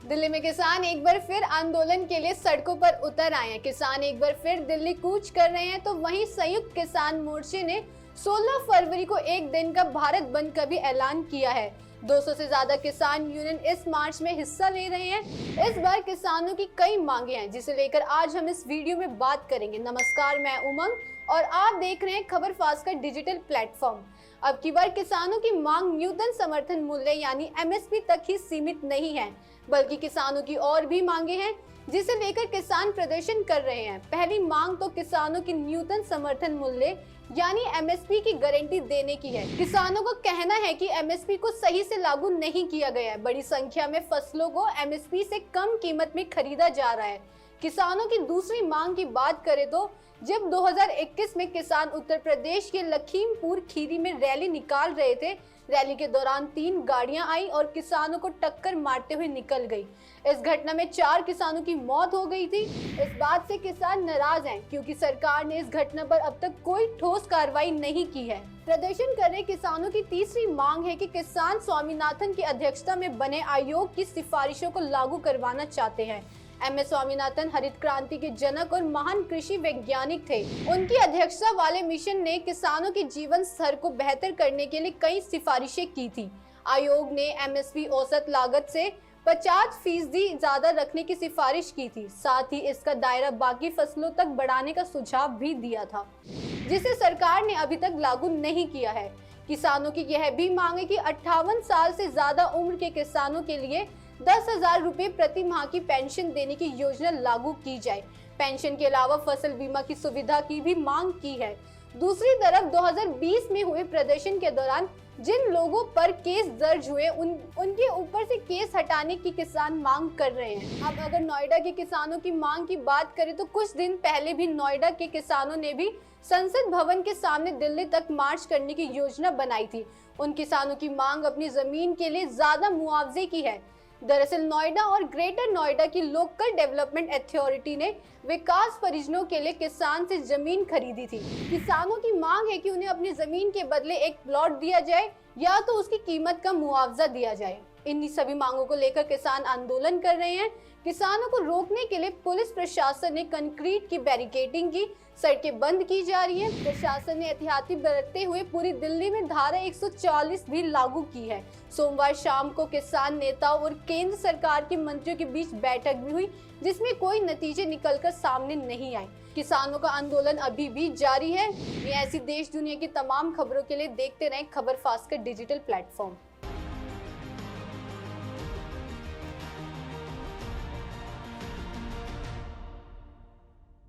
दिल्ली में किसान एक बार फिर आंदोलन के लिए सड़कों पर उतर आए हैं। किसान एक बार फिर दिल्ली कूच कर रहे हैं। तो वहीं संयुक्त किसान मोर्चे ने 16 फरवरी को एक दिन का भारत बंद का भी ऐलान किया है। 200 से ज्यादा किसान यूनियन इस मार्च में हिस्सा ले रहे हैं। इस बार किसानों की कई मांगे हैं, जिसे लेकर आज हम इस वीडियो में बात करेंगे। नमस्कार, मैं उमंग और आप देख रहे हैं खबर फास्ट का डिजिटल प्लेटफॉर्म। अब की बार किसानों की मांग न्यूनतम समर्थन मूल्य यानी एमएसपी तक ही सीमित नहीं है, बल्कि किसानों की और भी मांगे हैं, जिसे लेकर किसान प्रदर्शन कर रहे हैं। पहली मांग तो किसानों की न्यूनतम समर्थन मूल्य यानी एमएसपी की गारंटी देने की है। किसानों का कहना है कि एमएसपी को सही से लागू नहीं किया गया है। बड़ी संख्या में फसलों को एमएसपी से कम कीमत में खरीदा जा रहा है। किसानों की दूसरी मांग की बात करें तो जब 2021 में किसान उत्तर प्रदेश के लखीमपुर खीरी में रैली निकाल रहे थे, रैली के दौरान 3 गाड़ियां आई और किसानों को टक्कर मारते हुए निकल गई। इस घटना में 4 किसानों की मौत हो गई थी। इस बात से किसान नाराज हैं, क्योंकि सरकार ने इस घटना पर अब तक कोई ठोस कार्रवाई नहीं की है। प्रदर्शन कर रहे किसानों की तीसरी मांग है कि किसान स्वामीनाथन की अध्यक्षता में बने आयोग की सिफारिशों को लागू करवाना चाहते हैं। एमएस स्वामीनाथन हरित क्रांति के जनक और महान कृषि वैज्ञानिक थे। उनकी अध्यक्षता वाले मिशन ने किसानों के जीवन स्तर को बेहतर करने के लिए कई सिफारिशें की थी। आयोग ने एमएसपी औसत लागत से 50% ज्यादा रखने की सिफारिश की थी। साथ ही इसका दायरा बाकी फसलों तक बढ़ाने का सुझाव भी दिया था, जिसे सरकार ने अभी तक लागू नहीं किया है। किसानों की यह भी मांग है कि 58 साल से ज्यादा उम्र के किसानों के लिए 10,000 रुपए प्रति माह की पेंशन देने की योजना लागू की जाए। पेंशन के अलावा फसल बीमा की सुविधा की भी मांग की है। दूसरी तरफ 2020 में हुए प्रदर्शन के दौरान जिन लोगों पर केस दर्ज हुए उनके ऊपर से केस हटाने की किसान मांग कर रहे हैं। अब अगर नोएडा के किसानों की मांग की बात करें तो कुछ दिन पहले भी नोएडा के किसानों ने भी संसद भवन के सामने दिल्ली तक मार्च करने की योजना बनाई थी। उन किसानों की मांग अपनी जमीन के लिए ज्यादा मुआवजे की है। दरअसल नोएडा और ग्रेटर नोएडा की लोकल डेवलपमेंट अथॉरिटी ने विकास परियोजनाओं के लिए किसान से जमीन खरीदी थी। किसानों की मांग है कि उन्हें अपनी जमीन के बदले एक प्लॉट दिया जाए या तो उसकी कीमत का मुआवजा दिया जाए। इन्हीं सभी मांगों को लेकर किसान आंदोलन कर रहे हैं। किसानों को रोकने के लिए पुलिस प्रशासन ने कंक्रीट की बैरिकेडिंग की, सड़कें बंद की जा रही है। प्रशासन ने एहतियाती बरतते हुए पूरी दिल्ली में धारा 140 भी लागू की है। सोमवार शाम को किसान नेताओं और केंद्र सरकार के मंत्रियों के बीच बैठक भी हुई, जिसमें कोई नतीजे निकलकर सामने नहीं आए। किसानों का आंदोलन अभी भी जारी है। ये ऐसी देश दुनिया की तमाम खबरों के लिए देखते रहें खबर फास्ट का डिजिटल प्लेटफॉर्म।